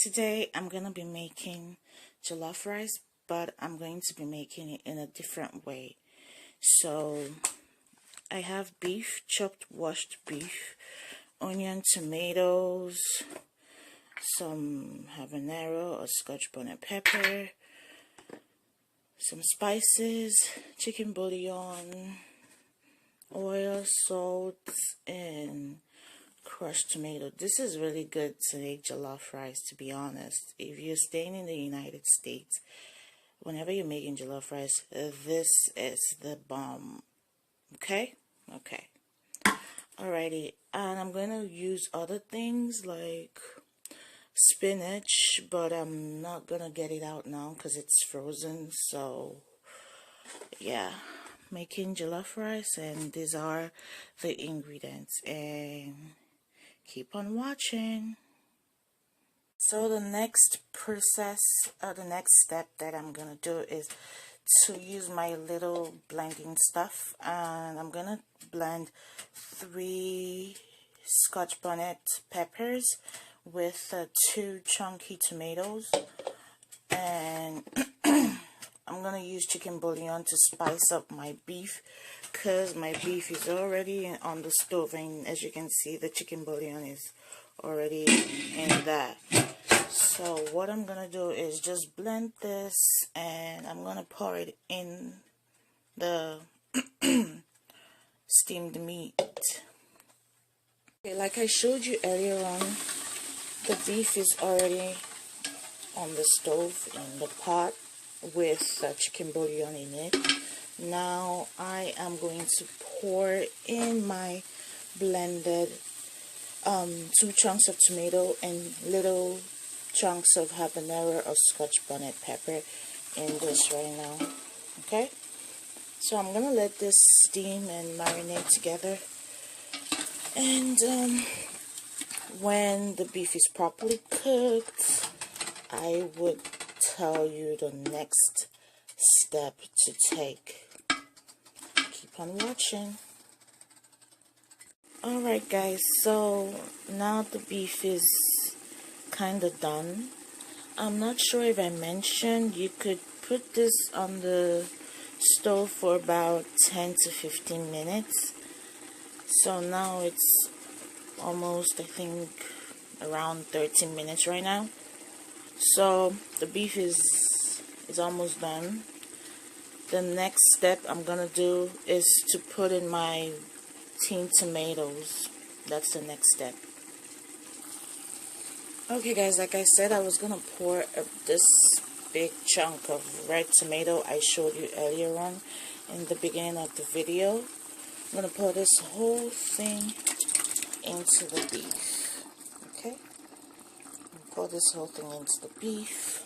Today I'm gonna be making jollof rice, but I'm going to be making it in a different way. So I have beef, chopped washed beef, onion, tomatoes, some habanero or Scotch bonnet pepper, some spices, chicken bouillon, oil, salt, and crushed tomato. This is really good to make jollof rice, to be honest. If you're staying in the United States, whenever you're making jollof rice, this is the bomb. Okay? Okay. Alrighty. And I'm going to use other things like spinach, but I'm not going to get it out now because it's frozen. So, yeah. Making jollof rice, and these are the ingredients. And keep on watching. So the next process, the next step that I'm gonna do is to use my little blending stuff, and I'm gonna blend 3 Scotch bonnet peppers with 2 chunky tomatoes, and I'm gonna use chicken bouillon to spice up my beef, because my beef is already on the stove, and as you can see, the chicken bouillon is already in that. So what I'm gonna do is just blend this, and I'm gonna pour it in the steamed meat. Okay, like I showed you earlier on, the beef is already on the stove in the pot with chicken bouillon in it. Now I am going to pour in my blended 2 chunks of tomato and little chunks of habanero or Scotch bonnet pepper in this right now. Okay, so I'm gonna let this steam and marinate together, and when the beef is properly cooked, I would tell you the next step to take. Keep on watching. Alright guys, so now the beef is kind of done. I'm not sure if I mentioned you could put this on the stove for about 10 to 15 minutes. So now it's almost, I think, around 13 minutes right now. So the beef is almost done. The next step I'm gonna do is to put in my tinned tomatoes. That's the next step. Okay guys, like I said, I was gonna pour this big chunk of red tomato I showed you earlier on in the beginning of the video. I'm gonna pour this whole thing into the beef. Okay, pour this whole thing into the beef.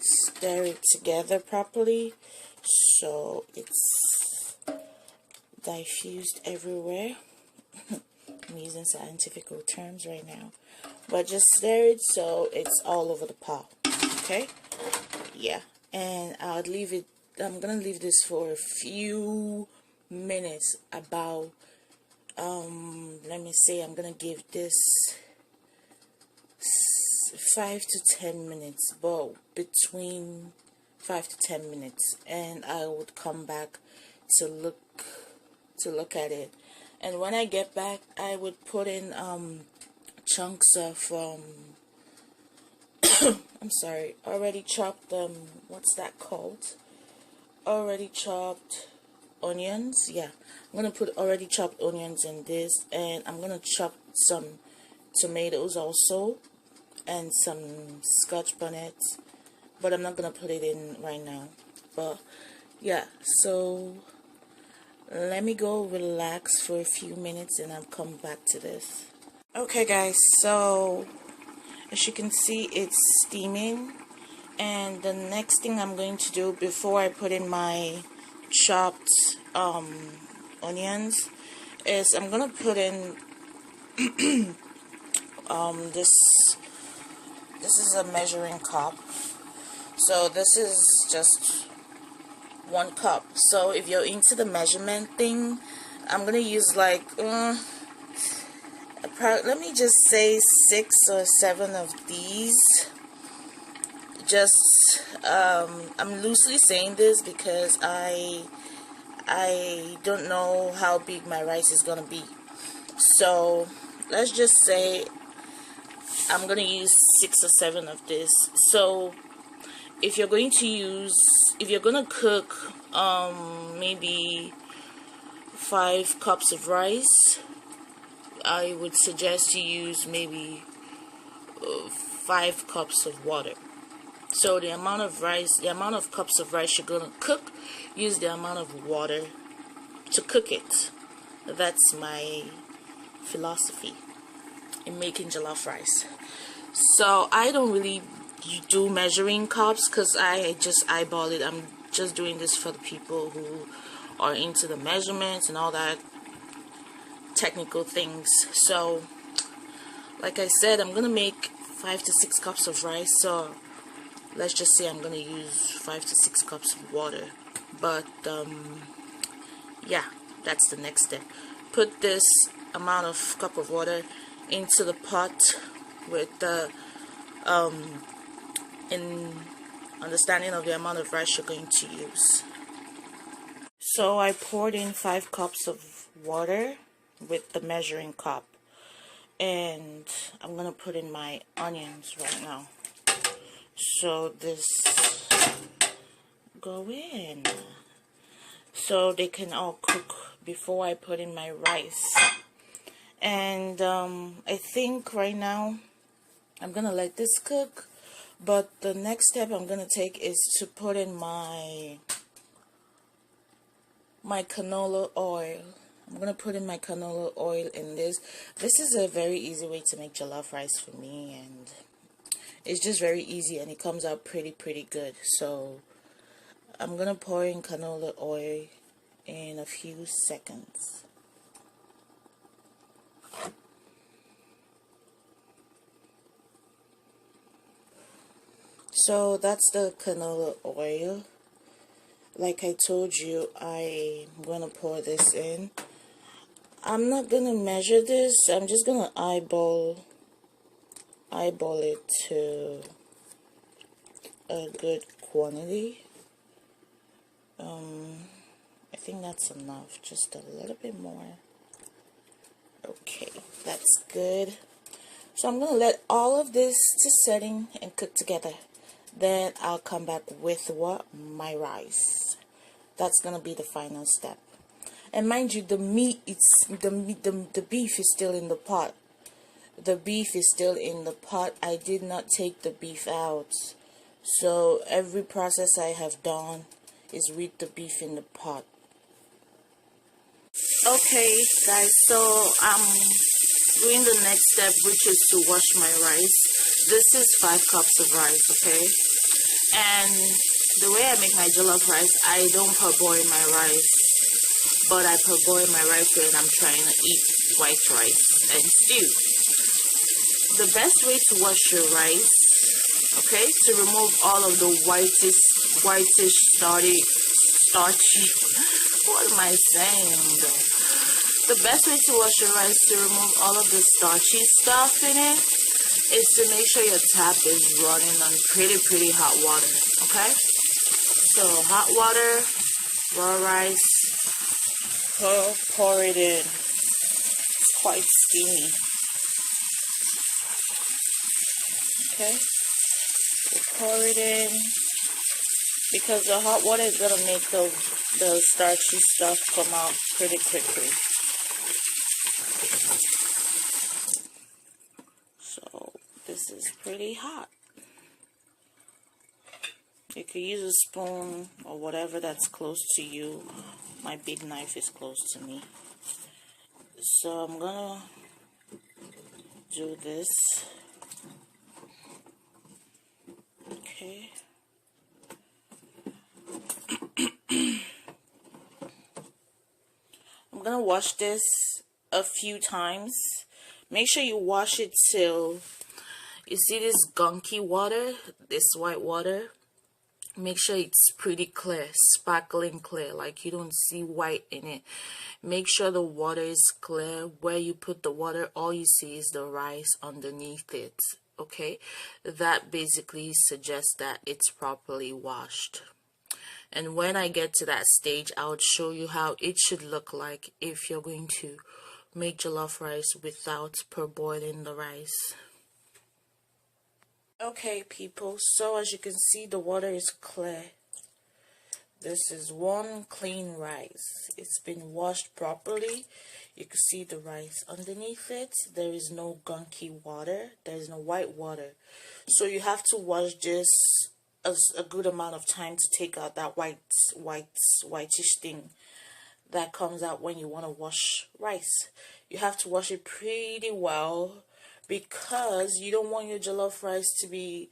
Stir it together properly so it's diffused everywhere. I'm using scientific terms right now, but just stir it so it's all over the pot. Okay, yeah, and I'll leave it. I'm gonna leave this for a few minutes, about let me say, I'm gonna give this 5 to 10 minutes, but between 5 to 10 minutes, and I would come back to look at it. And when I get back, I would put in chunks of I'm sorry, already chopped what's that called? Already chopped onions. Yeah, I'm gonna put already chopped onions in this, and I'm gonna chop some tomatoes also, and some Scotch bonnet, but I'm not gonna put it in right now. But yeah, so let me go relax for a few minutes and I'll come back to this. Okay guys, so as you can see, it's steaming, and the next thing I'm going to do before I put in my chopped onions is I'm gonna put in this is a measuring cup. So this is just 1 cup. So if you're into the measurement thing, I'm gonna use like let me just say 6 or 7 of these. Just I'm loosely saying this because I don't know how big my rice is gonna be. So let's just say I'm gonna use 6 or 7 of this. So if you're going to cook maybe 5 cups of rice, I would suggest you use maybe 5 cups of water. So the amount of cups of rice you're gonna cook, use the amount of water to cook it. That's my philosophy in making jollof rice. So I don't really do measuring cups because I just eyeball it. I'm just doing this for the people who are into the measurements and all that technical things. So like I said, I'm gonna make 5 to 6 cups of rice. So let's just say I'm gonna use 5 to 6 cups of water. But yeah, that's the next step. Put this amount of cup of water into the pot with the in understanding of the amount of rice you're going to use. So I poured in 5 cups of water with the measuring cup, and I'm gonna put in my onions right now. So this go in so they can all cook before I put in my rice. And I think right now I'm gonna let this cook, but the next step I'm gonna take is to put in my canola oil. I'm gonna put in my canola oil in this. This is a very easy way to make jollof rice for me, and it's just very easy and it comes out pretty good. So I'm gonna pour in canola oil in a few seconds. So that's the canola oil. Like I told you, I'm gonna pour this in. I'm not gonna measure this. I'm just gonna eyeball it to a good quantity. I think that's enough. Just a little bit more. Okay, that's good. So I'm gonna let all of this to setting and cook together. Then I'll come back with what? My rice. That's gonna be the final step. And mind you, the meat, the beef is still in the pot. The beef is still in the pot. I did not take the beef out. So every process I have done is with the beef in the pot. Okay, guys, so I'm doing the next step, which is to wash my rice. This is 5 cups of rice, okay? And the way I make my jollof rice, I don't parboil my rice, but I parboil my rice when I'm trying to eat white rice and stew. The best way to wash your rice, okay, to remove all of the whitish starchy, what am I saying though? The best way to wash your rice to remove all of the starchy stuff in it is to make sure your tap is running on pretty hot water, okay? So hot water, raw rice, pour it in. It's quite steamy. Okay? So pour it in because the hot water is gonna make the starchy stuff come out pretty quickly. So this is pretty hot. You could use a spoon or whatever that's close to you. My big knife is close to me. So I'm gonna do this. Okay. I'm gonna wash this a few times. Make sure you wash it till you see this gunky water, this white water. make sure it's pretty clear, sparkling clear, like you don't see white in it. Make sure the water is clear. Where you put the water, all you see is the rice underneath it. Okay, that basically suggests that it's properly washed. And when I get to that stage, I'll show you how it should look like if you're going to make jollof rice without parboiling the rice. Okay, people, so as you can see, the water is clear. This is one clean rice. It's been washed properly. You can see the rice underneath it. There is no gunky water. There is no white water. So you have to wash this a good amount of time to take out that whitish thing that comes out when you want to wash rice. You have to wash it pretty well because you don't want your jollof rice to be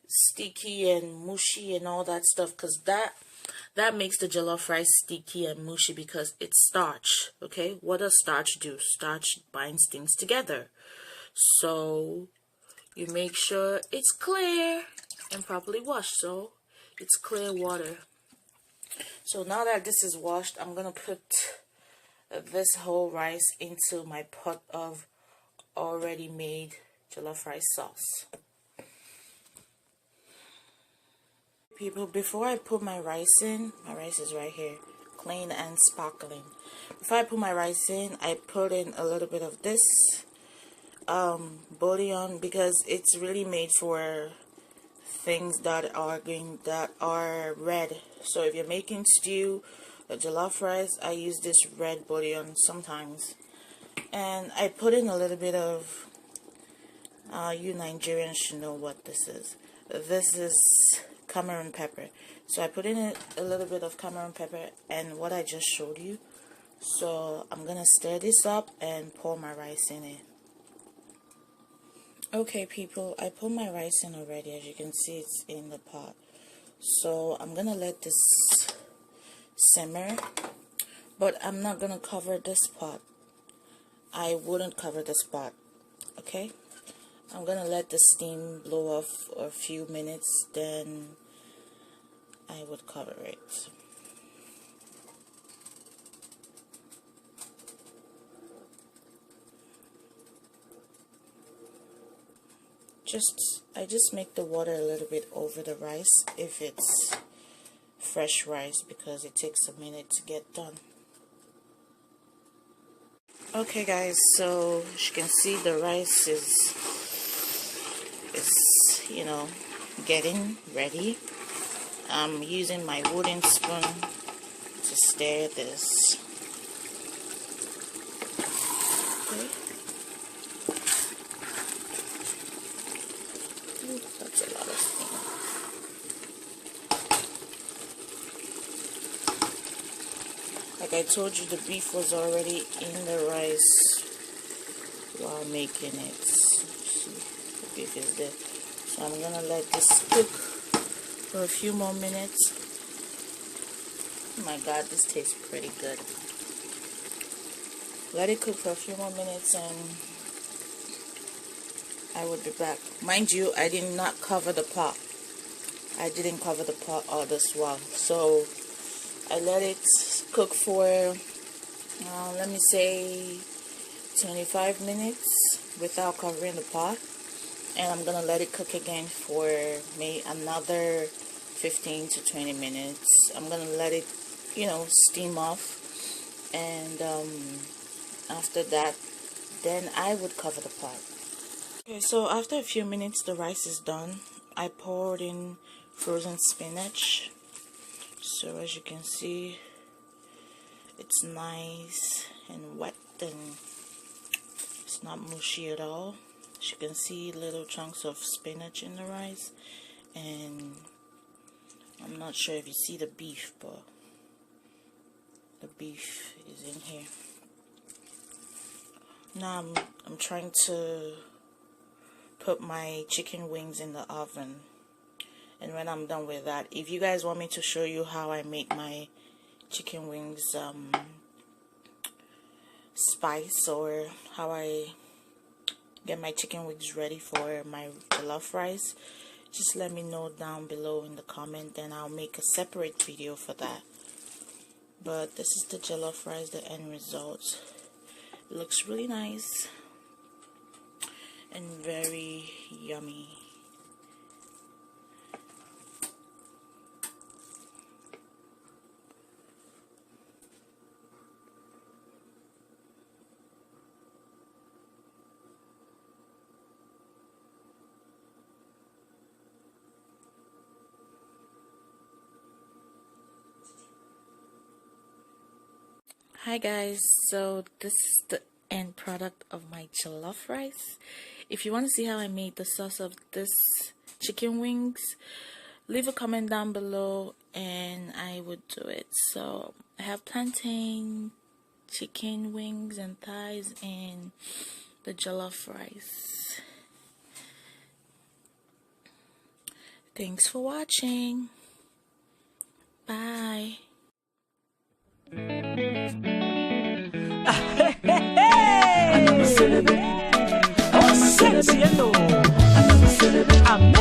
sticky and mushy and all that stuff, because that makes the jollof rice sticky and mushy because it's starch. Okay, what does starch do? Starch binds things together. So you make sure it's clear and properly washed, so it's clear water. So now that this is washed, I'm gonna put this whole rice into my pot of already made jollof rice sauce. People, before I put my rice in, my rice is right here, clean and sparkling. Before I put my rice in, I put in a little bit of this Bullion, because it's really made for things that are red. So if you're making stew or jollof rice, I use this red Bullion sometimes. And I put in a little bit of you Nigerians should know what this is. This is Cameroon pepper. So I put in a little bit of Cameroon pepper and what I just showed you. So I'm gonna stir this up and pour my rice in it. Okay, people, I put my rice in already. As you can see, it's in the pot. So I'm gonna let this simmer, but I'm not gonna cover this pot. I wouldn't cover this pot. Okay, I'm gonna let the steam blow off for a few minutes, then I would cover it. I just make the water a little bit over the rice if it's fresh rice, because it takes a minute to get done. Okay guys, so as you can see, the rice is you know, getting ready. I'm using my wooden spoon to stir this. Okay. Ooh, that's a lot of steam. Like I told you, the beef was already in the rice while making it. See, the beef is there. So I'm gonna let this cook for a few more minutes. Oh my god, this tastes pretty good. Let it cook for a few more minutes and I will be back. Mind you, I did not cover the pot. I didn't cover the pot all this while. So I let it cook for, let me say, 25 minutes without covering the pot. And I'm gonna let it cook again for maybe another 15 to 20 minutes. I'm gonna let it, you know, steam off. And after that, then I would cover the pot. Okay, so after a few minutes, the rice is done. I poured in frozen spinach. So as you can see, it's nice and wet and it's not mushy at all. As you can see, little chunks of spinach in the rice, and I'm not sure if you see the beef, but the beef is in here. Now I'm trying to put my chicken wings in the oven, and when I'm done with that, if you guys want me to show you how I make my chicken wings spice, or how I get my chicken wings ready for my jollof rice, just let me know down below in the comment, and I'll make a separate video for that. But this is the jollof rice, the end result. It looks really nice and very yummy. Hi guys, so this is the end product of my jollof rice. If you want to see how I made the sauce of this chicken wings, leave a comment down below and I would do it. So I have plantain, chicken wings and thighs, and the jollof rice. Thanks for watching. Bye. I'm